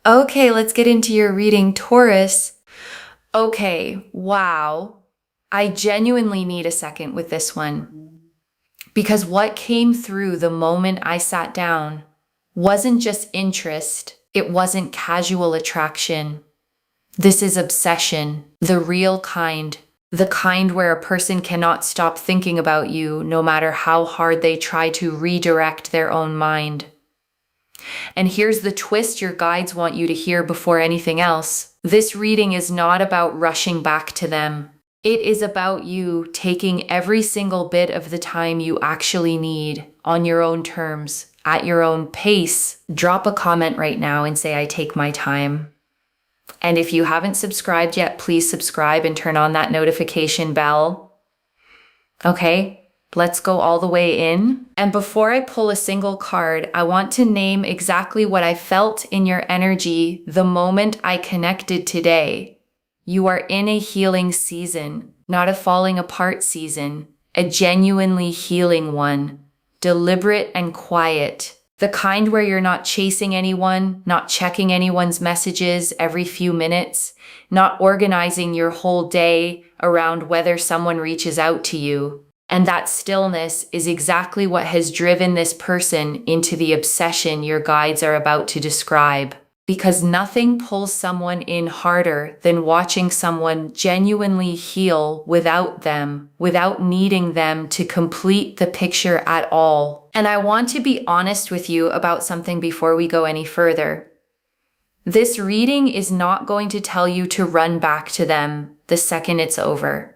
Okay, let's get into your reading, Taurus. Okay, wow. I genuinely need a second with this one because what came through the moment I sat down wasn't just interest, it wasn't casual attraction. This is obsession, the real kind, the kind where a person cannot stop thinking about you no matter how hard they try to redirect their own mind. And here's the twist your guides want you to hear before anything else. This reading is not about rushing back to them. It is about you taking every single bit of the time you actually need on your own terms, at your own pace. Drop a comment right now and say, I take my time. And if you haven't subscribed yet, please subscribe and turn on that notification bell. Okay, let's go all the way in. And before I pull a single card, I want to name exactly what I felt in your energy the moment I connected today. You are in a healing season, not a falling apart season, a genuinely healing one, deliberate and quiet. The kind where you're not chasing anyone, not checking anyone's messages every few minutes, not organizing your whole day around whether someone reaches out to you. And that stillness is exactly what has driven this person into the obsession your guides are about to describe. Because nothing pulls someone in harder than watching someone genuinely heal without them, without needing them to complete the picture at all. And I want to be honest with you about something before we go any further. This reading is not going to tell you to run back to them the second it's over.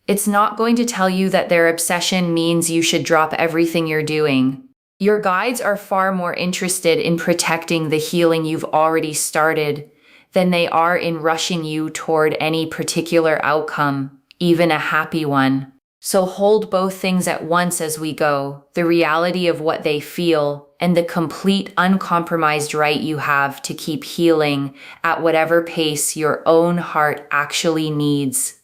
It's not going to tell you that their obsession means you should drop everything you're doing. Your guides are far more interested in protecting the healing you've already started than they are in rushing you toward any particular outcome, even a happy one. So hold both things at once as we go, the reality of what they feel and the complete uncompromised right you have to keep healing at whatever pace your own heart actually needs.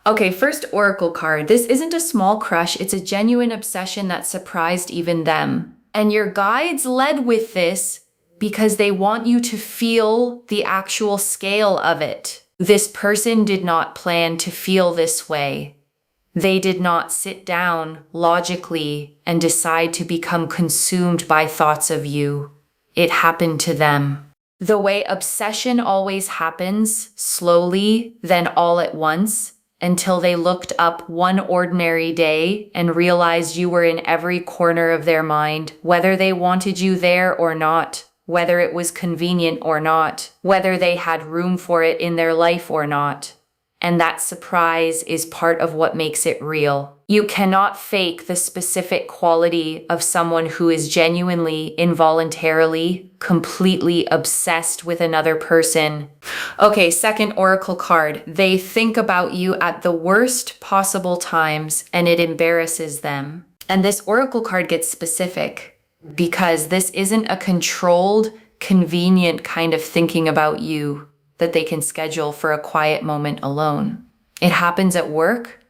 Okay, first oracle card. This isn't a small crush, it's a genuine obsession that surprised even them. And your guides led with this because they want you to feel the actual scale of it. This person did not plan to feel this way. They did not sit down logically and decide to become consumed by thoughts of you. It happened to them. The way obsession always happens, slowly, then all at once, until they looked up one ordinary day and realized you were in every corner of their mind, whether they wanted you there or not, whether it was convenient or not, whether they had room for it in their life or not. And that surprise is part of what makes it real. You cannot fake the specific quality of someone who is genuinely, involuntarily, completely obsessed with another person. Okay, second oracle card. They think about you at the worst possible times and it embarrasses them. And this oracle card gets specific because this isn't a controlled, convenient kind of thinking about you that they can schedule for a quiet moment alone. It happens at work,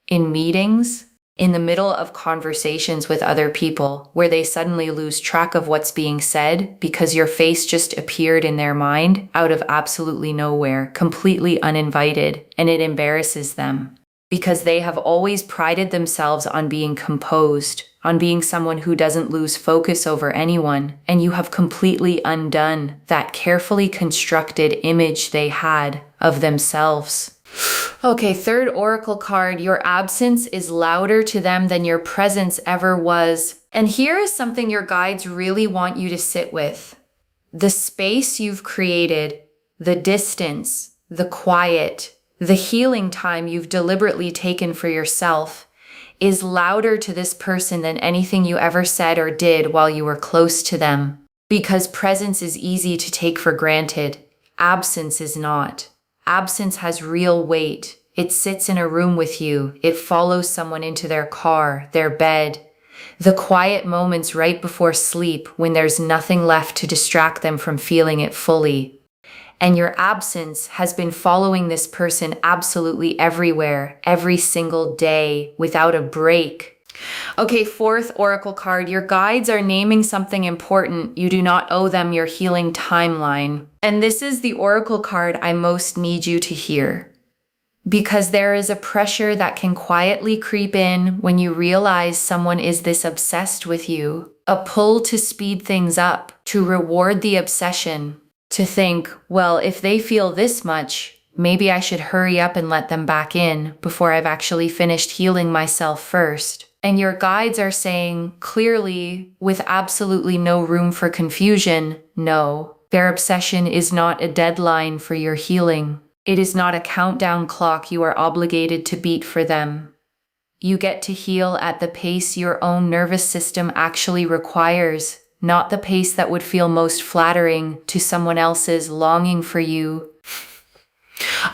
in meetings, in the middle of conversations with other people where they suddenly lose track of what's being said because your face just appeared in their mind out of absolutely nowhere, completely uninvited, and it embarrasses them because they have always prided themselves on being composed, on being someone who doesn't lose focus over anyone, and you have completely undone that carefully constructed image they had of themselves. Okay, third oracle card. Your absence is louder to them than your presence ever was. And here is something your guides really want you to sit with. The space you've created, the distance, the quiet, the healing time you've deliberately taken for yourself is louder to this person than anything you ever said or did while you were close to them. Because presence is easy to take for granted. Absence is not. Absence has real weight. It sits in a room with you. It follows someone into their car, their bed. The quiet moments right before sleep when there's nothing left to distract them from feeling it fully. And your absence has been following this person absolutely everywhere, every single day, without a break. Okay, fourth oracle card. Your guides are naming something important. You do not owe them your healing timeline. And this is the oracle card I most need you to hear. Because there is a pressure that can quietly creep in when you realize someone is this obsessed with you. A pull to speed things up, to reward the obsession. To think, well, if they feel this much, maybe I should hurry up and let them back in before I've actually finished healing myself first. And your guides are saying clearly, with absolutely no room for confusion, no, their obsession is not a deadline for your healing. It is not a countdown clock you are obligated to beat for them. You get to heal at the pace your own nervous system actually requires, not the pace that would feel most flattering to someone else's longing for you.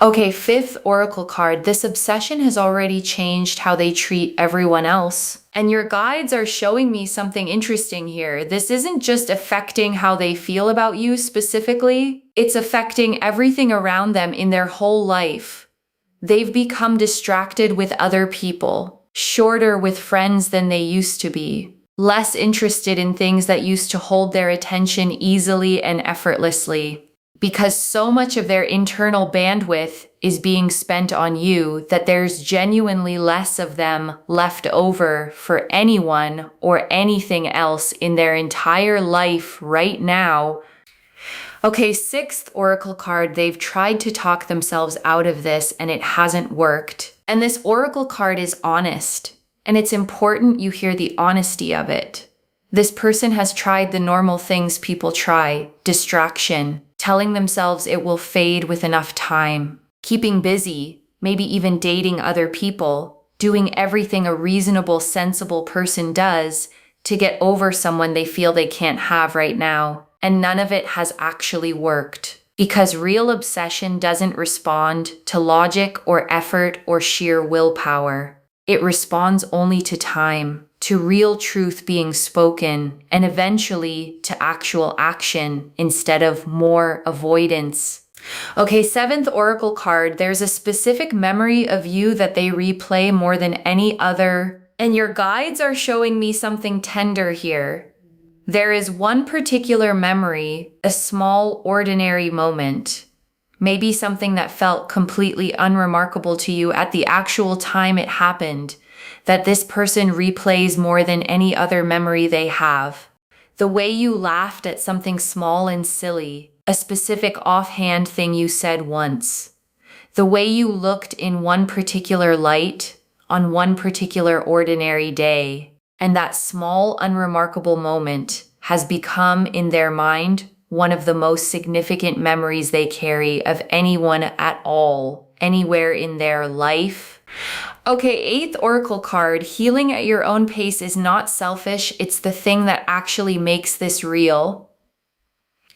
Okay, fifth oracle card. This obsession has already changed how they treat everyone else. And your guides are showing me something interesting here. This isn't just affecting how they feel about you specifically. It's affecting everything around them in their whole life. They've become distracted with other people, shorter with friends than they used to be, less interested in things that used to hold their attention easily and effortlessly. Because so much of their internal bandwidth is being spent on you that there's genuinely less of them left over for anyone or anything else in their entire life right now. Okay, sixth oracle card. They've tried to talk themselves out of this and it hasn't worked. And this oracle card is honest. And it's important you hear the honesty of it. This person has tried the normal things people try, distraction, telling themselves it will fade with enough time, keeping busy, maybe even dating other people, doing everything a reasonable, sensible person does to get over someone they feel they can't have right now. And none of it has actually worked. Because real obsession doesn't respond to logic or effort or sheer willpower. It responds only to time, to real truth being spoken, and eventually to actual action instead of more avoidance. Okay, seventh oracle card. There's a specific memory of you that they replay more than any other. And your guides are showing me something tender here. There is one particular memory, a small, ordinary moment. Maybe something that felt completely unremarkable to you at the actual time it happened, that this person replays more than any other memory they have. The way you laughed at something small and silly, a specific offhand thing you said once. The way you looked in one particular light, on one particular ordinary day. And that small, unremarkable moment has become, in their mind, one of the most significant memories they carry of anyone at all, anywhere in their life. Okay, eighth oracle card. Healing at your own pace is not selfish. It's the thing that actually makes this real.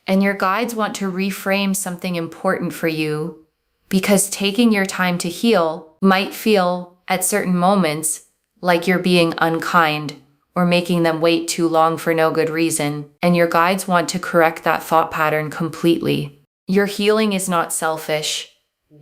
And your guides want to reframe something important for you, because taking your time to heal might feel, at certain moments, like you're being unkind or making them wait too long for no good reason. And your guides want to correct that thought pattern completely. Your healing is not selfish.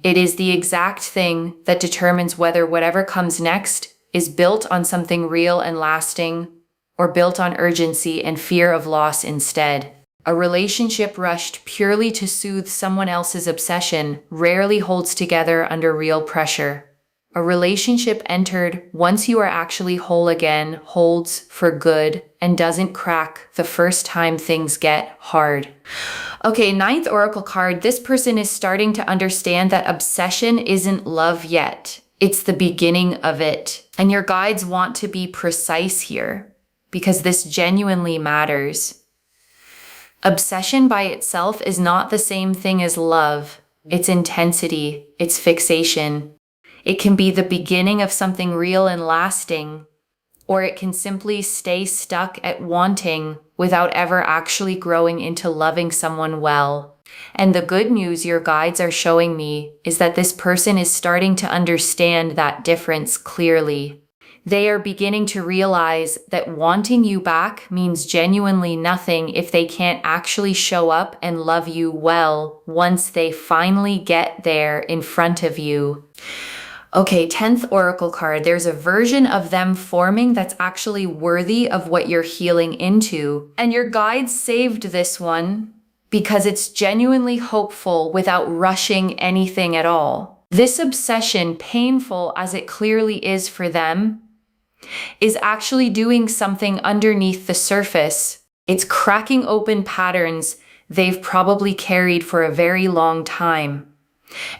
It is the exact thing that determines whether whatever comes next is built on something real and lasting, or built on urgency and fear of loss instead. A relationship rushed purely to soothe someone else's obsession rarely holds together under real pressure. A relationship entered once you are actually whole again holds for good and doesn't crack the first time things get hard. Okay, ninth oracle card. This person is starting to understand that obsession isn't love yet. It's the beginning of it. And your guides want to be precise here because this genuinely matters. Obsession by itself is not the same thing as love. It's intensity, it's fixation. It can be the beginning of something real and lasting, or it can simply stay stuck at wanting without ever actually growing into loving someone well. And the good news your guides are showing me is that this person is starting to understand that difference clearly. They are beginning to realize that wanting you back means genuinely nothing if they can't actually show up and love you well once they finally get there in front of you. Okay, 10th oracle card. There's a version of them forming that's actually worthy of what you're healing into. And your guides saved this one because it's genuinely hopeful without rushing anything at all. This obsession, painful as it clearly is for them, is actually doing something underneath the surface. It's cracking open patterns they've probably carried for a very long time.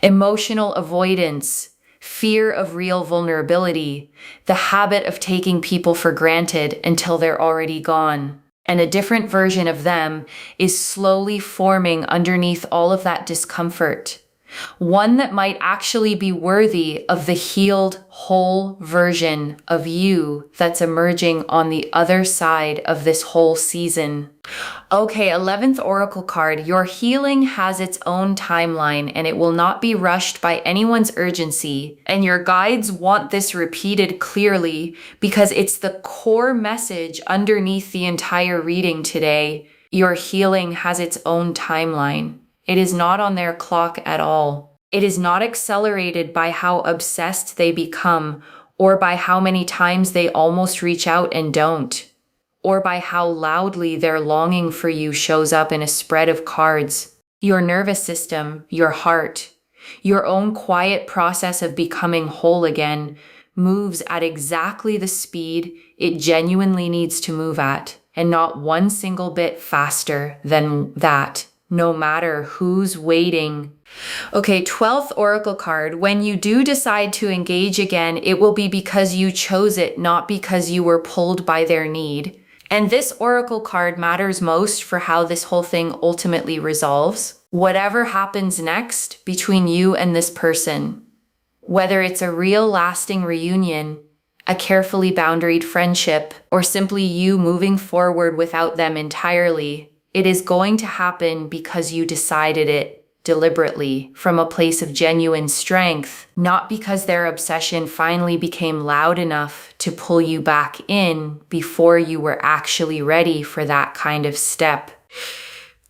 Emotional avoidance, fear of real vulnerability, the habit of taking people for granted until they're already gone. And a different version of them is slowly forming underneath all of that discomfort. One that might actually be worthy of the healed, whole version of you that's emerging on the other side of this whole season. Okay, 11th oracle card. Your healing has its own timeline and it will not be rushed by anyone's urgency. And your guides want this repeated clearly because it's the core message underneath the entire reading today. Your healing has its own timeline. It is not on their clock at all. It is not accelerated by how obsessed they become or by how many times they almost reach out and don't, or by how loudly their longing for you shows up in a spread of cards. Your nervous system, your heart, your own quiet process of becoming whole again moves at exactly the speed it genuinely needs to move at, and not one single bit faster than that. No matter who's waiting. Okay, 12th oracle card. When you do decide to engage again, it will be because you chose it, not because you were pulled by their need. And this oracle card matters most for how this whole thing ultimately resolves. Whatever happens next between you and this person, whether it's a real lasting reunion, a carefully boundaried friendship, or simply you moving forward without them entirely, it is going to happen because you decided it deliberately from a place of genuine strength, not because their obsession finally became loud enough to pull you back in before you were actually ready for that kind of step.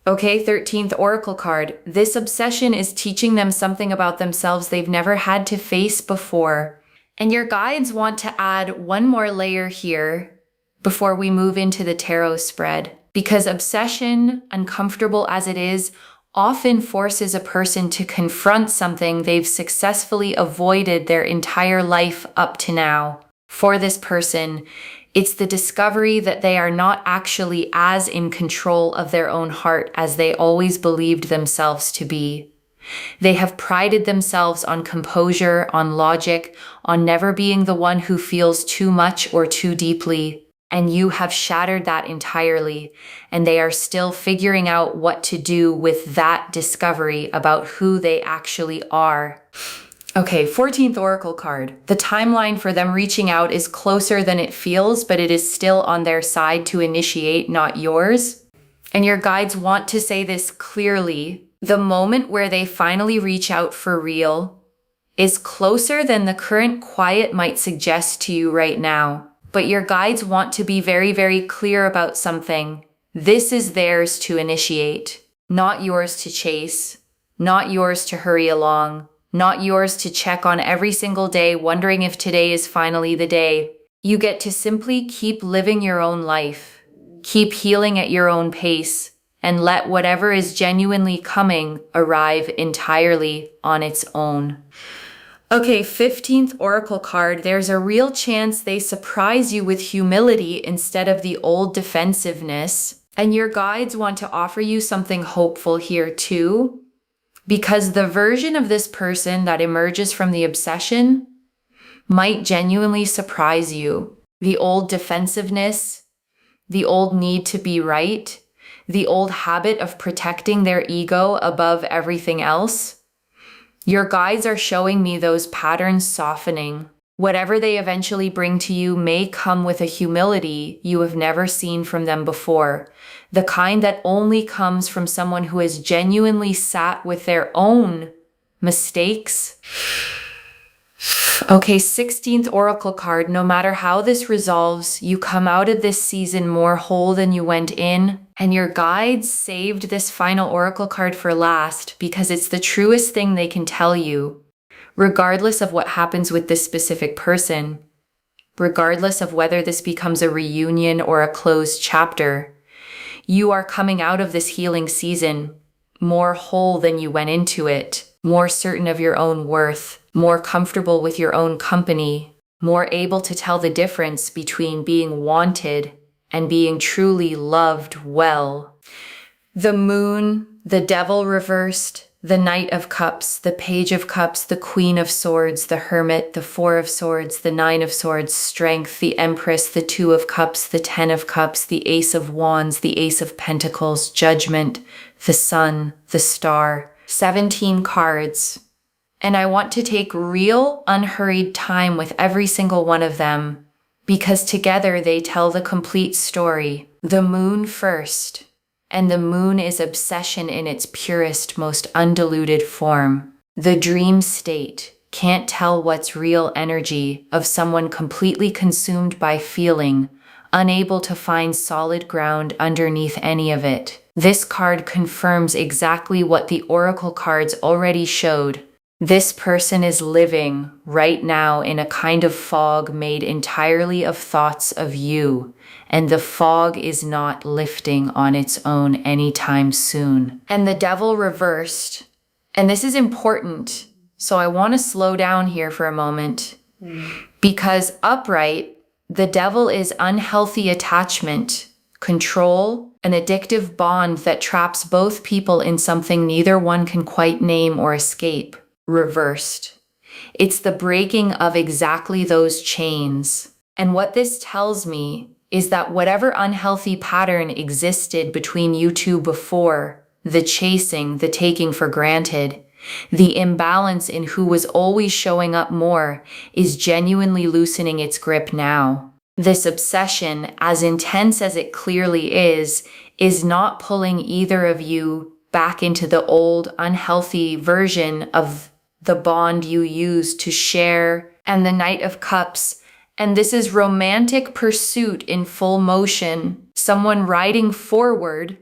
Okay, 13th oracle card. This obsession is teaching them something about themselves they've never had to face before. And your guides want to add one more layer here before we move into the tarot spread. Because obsession, uncomfortable as it is, often forces a person to confront something they've successfully avoided their entire life up to now. For this person, it's the discovery that they are not actually as in control of their own heart as they always believed themselves to be. They have prided themselves on composure, on logic, on never being the one who feels too much or too deeply. And you have shattered that entirely, and they are still figuring out what to do with that discovery about who they actually are. Okay, 14th oracle card. The timeline for them reaching out is closer than it feels, but it is still on their side to initiate, not yours. And your guides want to say this clearly. The moment where they finally reach out for real is closer than the current quiet might suggest to you right now. But your guides want to be very, very clear about something. This is theirs to initiate, not yours to chase, not yours to hurry along, not yours to check on every single day, wondering if today is finally the day. You get to simply keep living your own life, keep healing at your own pace, and let whatever is genuinely coming arrive entirely on its own. Okay, 15th oracle card. There's a real chance they surprise you with humility instead of the old defensiveness. And your guides want to offer you something hopeful here too, because the version of this person that emerges from the obsession might genuinely surprise you. The old defensiveness, the old need to be right, the old habit of protecting their ego above everything else. Your guides are showing me those patterns softening. Whatever they eventually bring to you may come with a humility you have never seen from them before, the kind that only comes from someone who has genuinely sat with their own mistakes. Okay, 16th oracle card. No matter how this resolves, you come out of this season more whole than you went in. And your guides saved this final oracle card for last because it's the truest thing they can tell you. Regardless of what happens with this specific person, regardless of whether this becomes a reunion or a closed chapter, you are coming out of this healing season more whole than you went into it, more certain of your own worth, more comfortable with your own company, more able to tell the difference between being wanted and being truly loved well. The moon, the devil reversed, the Knight of Cups, the Page of Cups, the Queen of Swords, the Hermit, the Four of Swords, the Nine of Swords, Strength, the Empress, the Two of Cups, the Ten of Cups, the Ace of Wands, the Ace of Pentacles, Judgment, the Sun, the Star. 17 cards. And I want to take real, unhurried time with every single one of them because together they tell the complete story. The moon first. And the moon is obsession in its purest, most undiluted form. The dream state, can't tell what's real energy of someone completely consumed by feeling, unable to find solid ground underneath any of it. This card confirms exactly what the oracle cards already showed. This person is living right now in a kind of fog made entirely of thoughts of you, and the fog is not lifting on its own anytime soon. And the devil reversed, and this is important, so I want to slow down here for a moment, because upright, the devil is unhealthy attachment, control, an addictive bond that traps both people in something neither one can quite name or escape. Reversed. It's the breaking of exactly those chains. And what this tells me is that whatever unhealthy pattern existed between you two before, the chasing, the taking for granted, the imbalance in who was always showing up more, is genuinely loosening its grip now. This obsession, as intense as it clearly is not pulling either of you back into the old, unhealthy version of the bond you used to share. And the Knight of Cups. And this is romantic pursuit in full motion. Someone riding forward,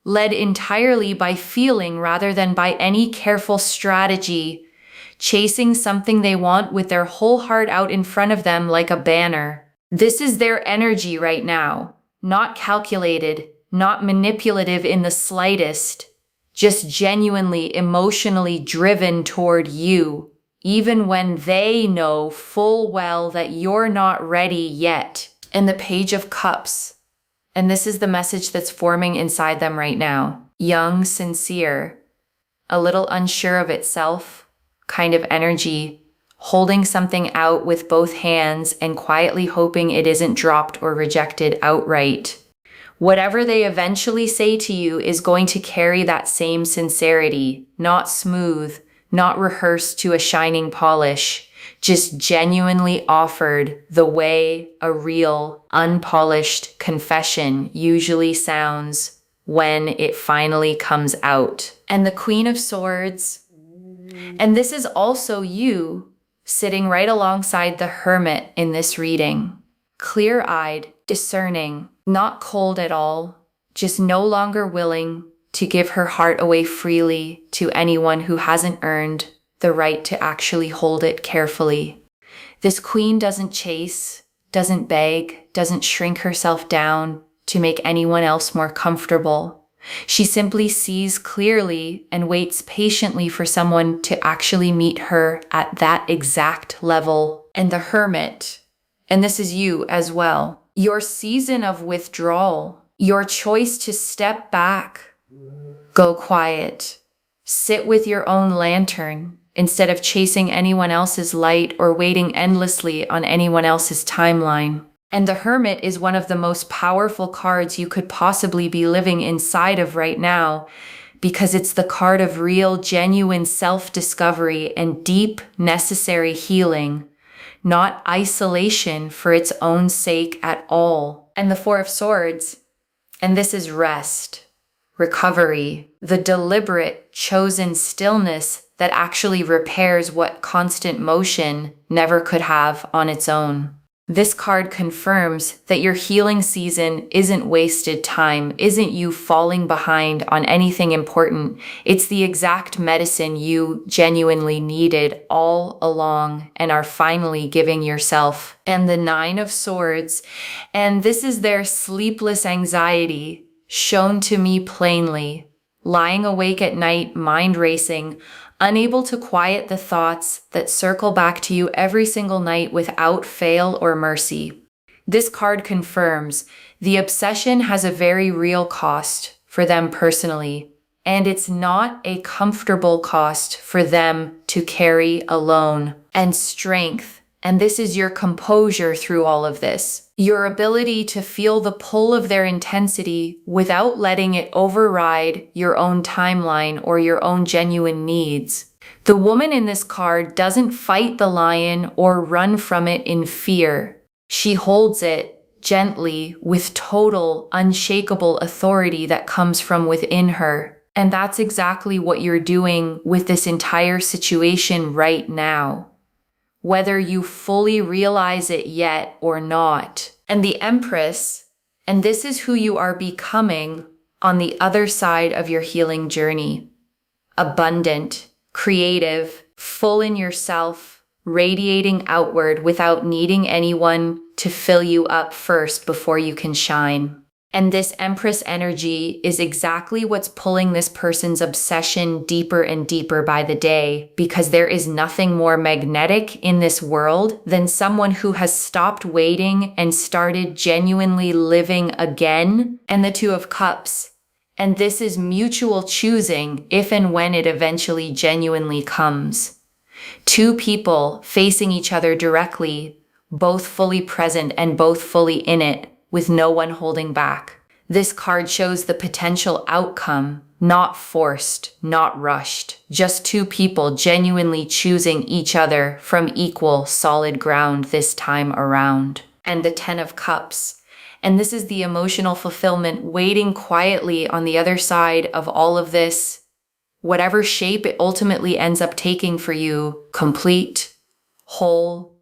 led entirely by feeling rather than by any careful strategy, chasing something they want with their whole heart out in front of them like a banner. This is their energy right now. Not calculated, not manipulative in the slightest. Just genuinely emotionally driven toward you, even when they know full well that you're not ready yet. And the Page of Cups. And this is the message that's forming inside them right now. Young, sincere, a little unsure of itself, kind of energy, holding something out with both hands and quietly hoping it isn't dropped or rejected outright. Whatever they eventually say to you is going to carry that same sincerity, not smooth, not rehearsed to a shining polish, just genuinely offered the way a real, unpolished confession usually sounds when it finally comes out. And the Queen of Swords, and this is also you sitting right alongside the Hermit in this reading, clear-eyed, discerning, not cold at all, just no longer willing to give her heart away freely to anyone who hasn't earned the right to actually hold it carefully. This queen doesn't chase, doesn't beg, doesn't shrink herself down to make anyone else more comfortable. She simply sees clearly and waits patiently for someone to actually meet her at that exact level. And the Hermit, and this is you as well, your season of withdrawal, your choice to step back, go quiet, sit with your own lantern instead of chasing anyone else's light or waiting endlessly on anyone else's timeline. And the Hermit is one of the most powerful cards you could possibly be living inside of right now, because it's the card of real, genuine self-discovery and deep, necessary healing, not isolation for its own sake at all. And the Four of Swords, and this is rest, recovery, the deliberate, chosen stillness that actually repairs what constant motion never could have on its own. This card confirms that your healing season isn't wasted time, isn't you falling behind on anything important. It's the exact medicine you genuinely needed all along and are finally giving yourself. And the Nine of Swords, and this is their sleepless anxiety shown to me plainly. Lying awake at night, mind racing, unable to quiet the thoughts that circle back to you every single night without fail or mercy. This card confirms the obsession has a very real cost for them personally, and it's not a comfortable cost for them to carry alone. And strength, and this is your composure through all of this. Your ability to feel the pull of their intensity without letting it override your own timeline or your own genuine needs. The woman in this card doesn't fight the lion or run from it in fear. She holds it gently with total, unshakable authority that comes from within her. And that's exactly what you're doing with this entire situation right now, whether you fully realize it yet or not. And the Empress, and this is who you are becoming on the other side of your healing journey. Abundant, creative, full in yourself, radiating outward without needing anyone to fill you up first before you can shine. And this Empress energy is exactly what's pulling this person's obsession deeper and deeper by the day, because there is nothing more magnetic in this world than someone who has stopped waiting and started genuinely living again. And the Two of Cups. And this is mutual choosing if and when it eventually genuinely comes. Two people facing each other directly, both fully present and both fully in it, with no one holding back. This card shows the potential outcome, not forced, not rushed, just two people genuinely choosing each other from equal, solid ground this time around. And the Ten of Cups. And this is the emotional fulfillment waiting quietly on the other side of all of this, whatever shape it ultimately ends up taking for you, complete, whole,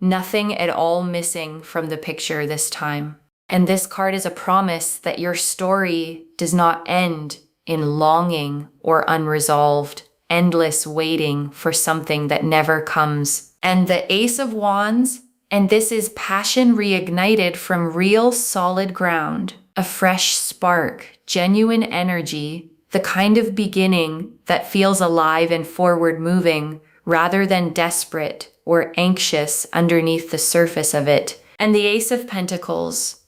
nothing at all missing from the picture this time. And this card is a promise that your story does not end in longing or unresolved, endless waiting for something that never comes. And the Ace of Wands, and this is passion reignited from real solid ground, a fresh spark, genuine energy, the kind of beginning that feels alive and forward moving rather than desperate or anxious underneath the surface of it. And the Ace of Pentacles.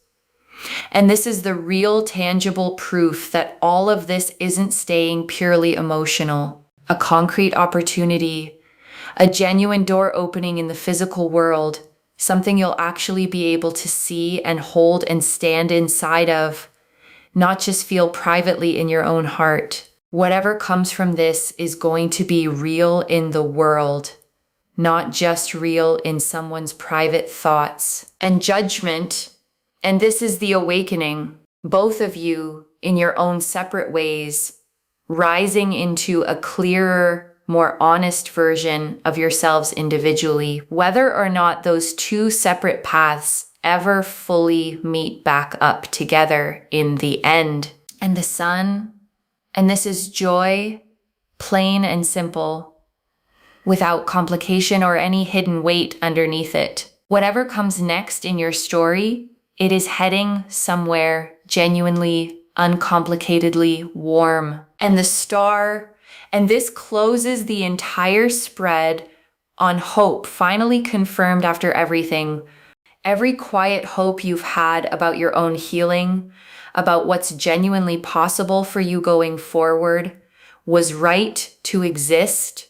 And this is the real tangible proof that all of this isn't staying purely emotional. A concrete opportunity, a genuine door opening in the physical world, something you'll actually be able to see and hold and stand inside of, not just feel privately in your own heart. Whatever comes from this is going to be real in the world, not just real in someone's private thoughts. And Judgment, and this is the awakening, both of you in your own separate ways, rising into a clearer, more honest version of yourselves individually, whether or not those two separate paths ever fully meet back up together in the end. And the Sun, and this is joy, plain and simple, without complication or any hidden weight underneath it. Whatever comes next in your story, it is heading somewhere genuinely, uncomplicatedly warm. And the Star, and this closes the entire spread on hope, finally confirmed after everything. Every quiet hope you've had about your own healing, about what's genuinely possible for you going forward, was right to exist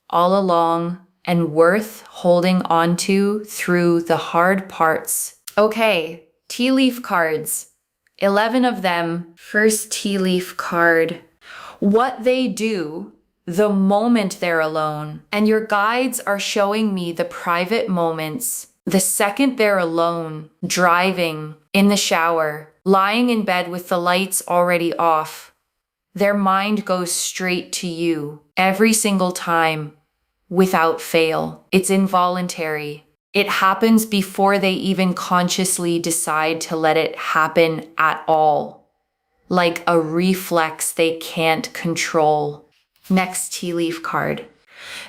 all along and worth holding on to through the hard parts. Okay, tea leaf cards. 11 of them. First tea leaf card. What they do the moment they're alone. And your guides are showing me the private moments. The second they're alone, driving, in the shower, lying in bed with the lights already off, their mind goes straight to you every single time, without fail. It's involuntary. It happens before they even consciously decide to let it happen at all. Like a reflex they can't control. Next tea leaf card.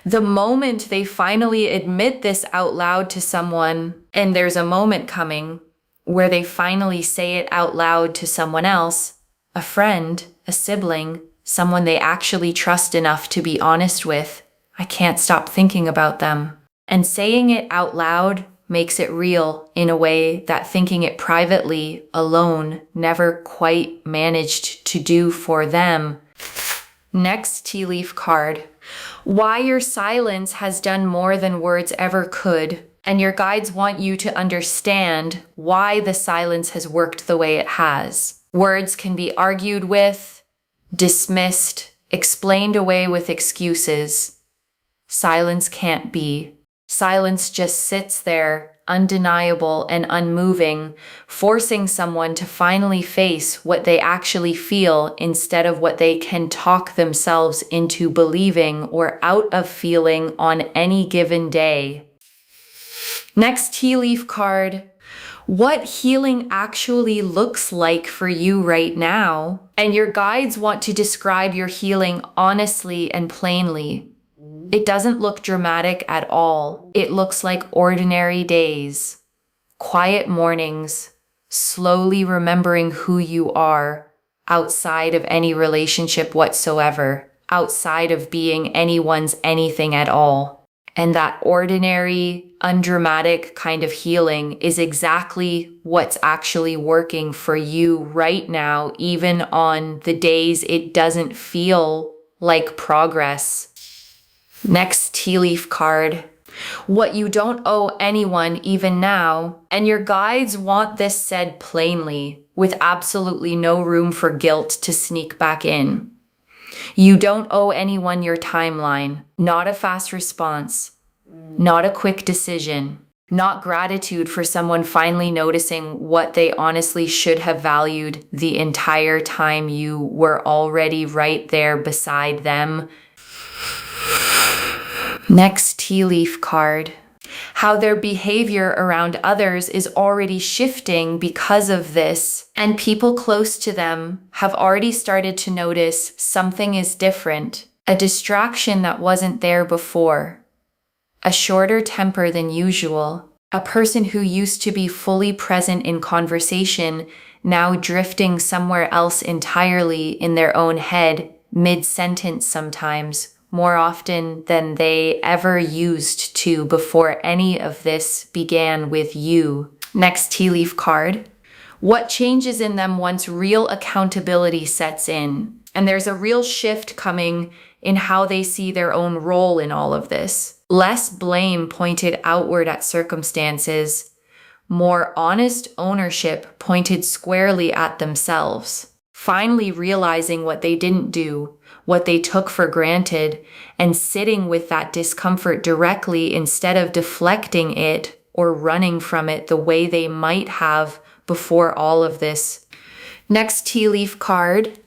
The moment they finally admit this out loud to someone, and there's a moment coming where they finally say it out loud to someone else, a friend, a sibling, someone they actually trust enough to be honest with, I can't stop thinking about them. And saying it out loud makes it real in a way that thinking it privately, alone, never quite managed to do for them. Next tea leaf card. Why your silence has done more than words ever could, and your guides want you to understand why the silence has worked the way it has. Words can be argued with, dismissed, explained away with excuses. Silence can't be. Silence just sits there, undeniable and unmoving, forcing someone to finally face what they actually feel instead of what they can talk themselves into believing or out of feeling on any given day. Next tea leaf card. What healing actually looks like for you right now. And your guides want to describe your healing honestly and plainly. It doesn't look dramatic at all. It looks like ordinary days, quiet mornings, slowly remembering who you are outside of any relationship whatsoever, outside of being anyone's anything at all. And that ordinary, undramatic kind of healing is exactly what's actually working for you right now, even on the days it doesn't feel like progress. Next tea leaf card. What you don't owe anyone even now, and your guides want this said plainly, with absolutely no room for guilt to sneak back in. You don't owe anyone your timeline, not a fast response, not a quick decision, not gratitude for someone finally noticing what they honestly should have valued the entire time you were already right there beside them. Next tea leaf card. How their behavior around others is already shifting because of this, and people close to them have already started to notice something is different, a distraction that wasn't there before, a shorter temper than usual, a person who used to be fully present in conversation now drifting somewhere else entirely in their own head, mid-sentence sometimes, more often than they ever used to before any of this began with you. Next tea leaf card. What changes in them once real accountability sets in? And there's a real shift coming in how they see their own role in all of this. Less blame pointed outward at circumstances, more honest ownership pointed squarely at themselves. Finally realizing what they didn't do, what they took for granted, and sitting with that discomfort directly instead of deflecting it or running from it the way they might have before all of this. Next tea leaf card.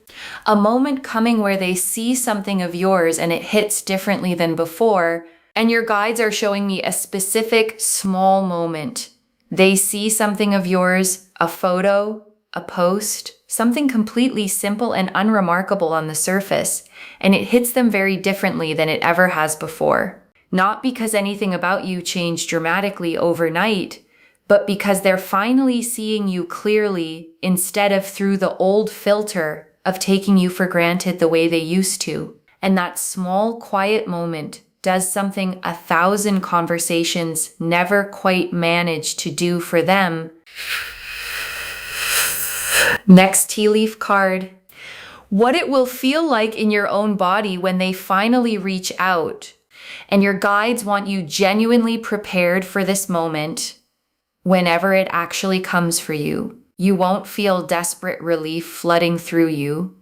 A moment coming where they see something of yours and it hits differently than before, and your guides are showing me a specific small moment. They see something of yours, a photo, a post, something completely simple and unremarkable on the surface, and it hits them very differently than it ever has before. Not because anything about you changed dramatically overnight, but because they're finally seeing you clearly instead of through the old filter of taking you for granted the way they used to. And that small, quiet moment does something 1,000 conversations never quite managed to do for them. Next tea leaf card. What it will feel like in your own body when they finally reach out, and your guides want you genuinely prepared for this moment whenever it actually comes for you. You won't feel desperate relief flooding through you.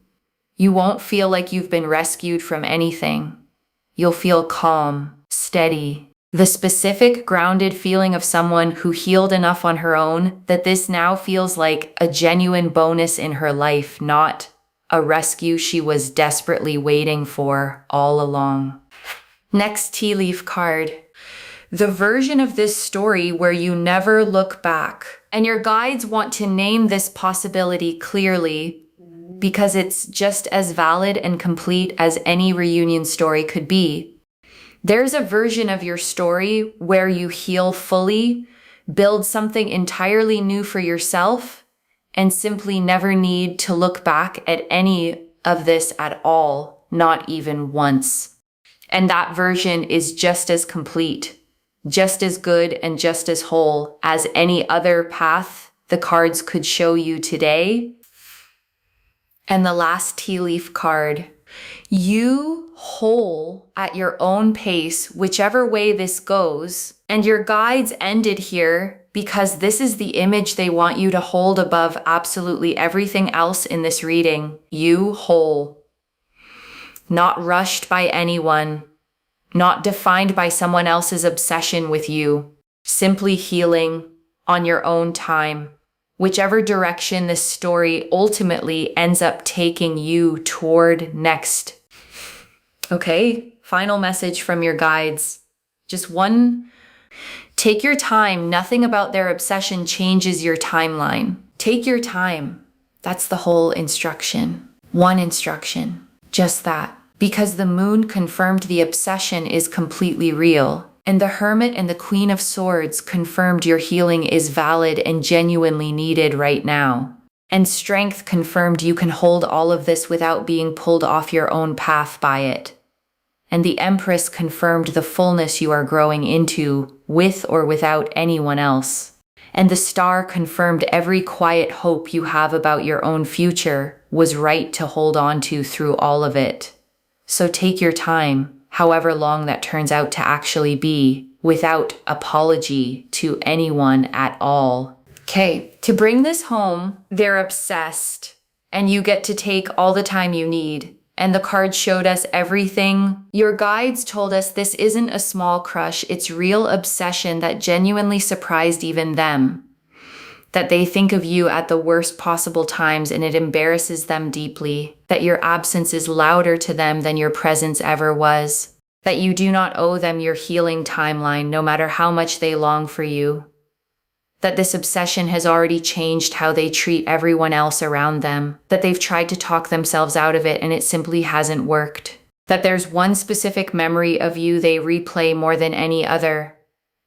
You won't feel like you've been rescued from anything. You'll feel calm, steady, the specific grounded feeling of someone who healed enough on her own that this now feels like a genuine bonus in her life, not a rescue she was desperately waiting for all along. Next tea leaf card. The version of this story where you never look back. And your guides want to name this possibility clearly because it's just as valid and complete as any reunion story could be. There's a version of your story where you heal fully, build something entirely new for yourself, and simply never need to look back at any of this at all, not even once. And that version is just as complete, just as good, and just as whole as any other path the cards could show you today. And the last tea leaf card. You whole at your own pace, whichever way this goes. And your guides ended here because this is the image they want you to hold above absolutely everything else in this reading. You whole. Not rushed by anyone. Not defined by someone else's obsession with you. Simply healing on your own time. Whichever direction this story ultimately ends up taking you toward next. Okay, final message from your guides. Just one. Take your time. Nothing about their obsession changes your timeline. Take your time. That's the whole instruction. One instruction. Just that. Because the moon confirmed the obsession is completely real. And the Hermit and the Queen of Swords confirmed your healing is valid and genuinely needed right now. And Strength confirmed you can hold all of this without being pulled off your own path by it. And the Empress confirmed the fullness you are growing into, with or without anyone else. And the Star confirmed every quiet hope you have about your own future was right to hold on to through all of it. So take your time. However long that turns out to actually be, without apology to anyone at all. Okay, to bring this home, they're obsessed, and you get to take all the time you need. And the cards showed us everything. Your guides told us this isn't a small crush, it's real obsession that genuinely surprised even them. That they think of you at the worst possible times and it embarrasses them deeply. That your absence is louder to them than your presence ever was. That you do not owe them your healing timeline no matter how much they long for you. That this obsession has already changed how they treat everyone else around them. That they've tried to talk themselves out of it and it simply hasn't worked. That there's one specific memory of you they replay more than any other.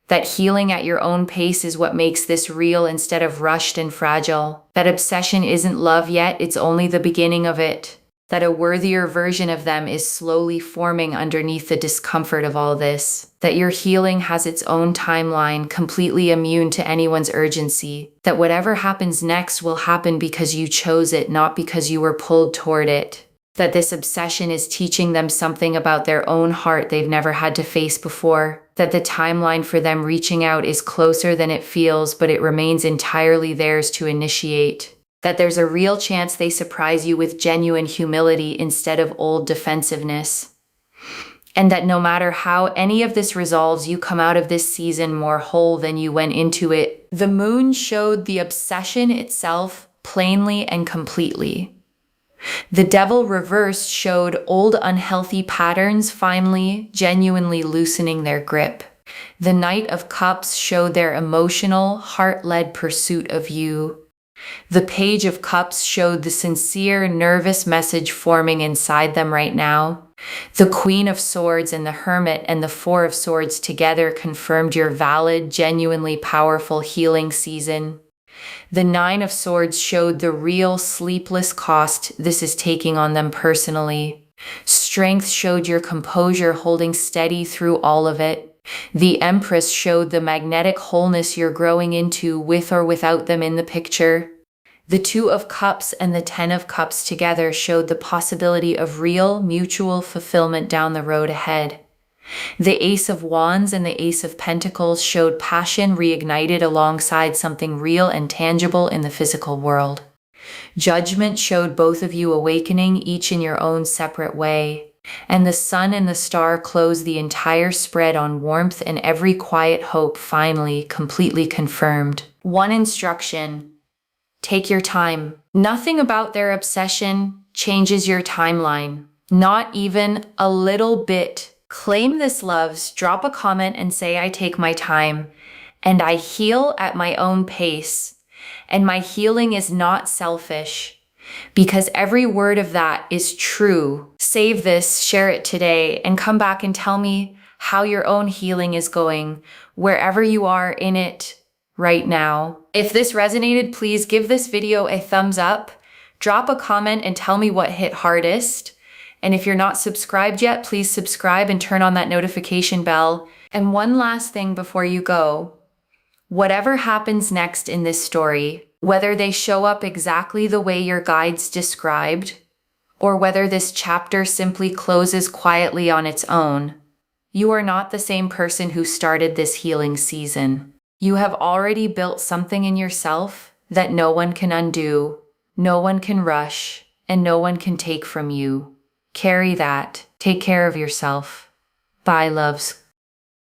That healing at your own pace is what makes this real instead of rushed and fragile. That obsession isn't love yet, it's only the beginning of it. That a worthier version of them is slowly forming underneath the discomfort of all this. That your healing has its own timeline, completely immune to anyone's urgency. That whatever happens next will happen because you chose it, not because you were pulled toward it. That this obsession is teaching them something about their own heart they've never had to face before. That the timeline for them reaching out is closer than it feels, but it remains entirely theirs to initiate. That there's a real chance they surprise you with genuine humility instead of old defensiveness. And that no matter how any of this resolves, you come out of this season more whole than you went into it. The moon showed the obsession itself plainly and completely. The Devil reversed showed old unhealthy patterns finally, genuinely loosening their grip. The Knight of Cups showed their emotional, heart-led pursuit of you. The Page of Cups showed the sincere, nervous message forming inside them right now. The Queen of Swords and the Hermit and the Four of Swords together confirmed your valid, genuinely powerful healing season. The Nine of Swords showed the real sleepless cost this is taking on them personally. Strength showed your composure holding steady through all of it. The Empress showed the magnetic wholeness you're growing into with or without them in the picture. The Two of Cups and the Ten of Cups together showed the possibility of real, mutual fulfillment down the road ahead. The Ace of Wands and the Ace of Pentacles showed passion reignited alongside something real and tangible in the physical world. Judgment showed both of you awakening, each in your own separate way. And the Sun and the Star closed the entire spread on warmth and every quiet hope finally completely confirmed. One instruction: take your time. Nothing about their obsession changes your timeline. Not even a little bit. Claim this, loves. Drop a comment and say, I take my time and I heal at my own pace. And my healing is not selfish, because every word of that is true. Save this, share it today, and come back and tell me how your own healing is going, wherever you are in it right now. If this resonated, please give this video a thumbs up, drop a comment and tell me what hit hardest. And if you're not subscribed yet, please subscribe and turn on that notification bell. And one last thing before you go, whatever happens next in this story, whether they show up exactly the way your guides described, or whether this chapter simply closes quietly on its own, you are not the same person who started this healing season. You have already built something in yourself that no one can undo, no one can rush, and no one can take from you. Carry that. Take care of yourself. Bye, loves.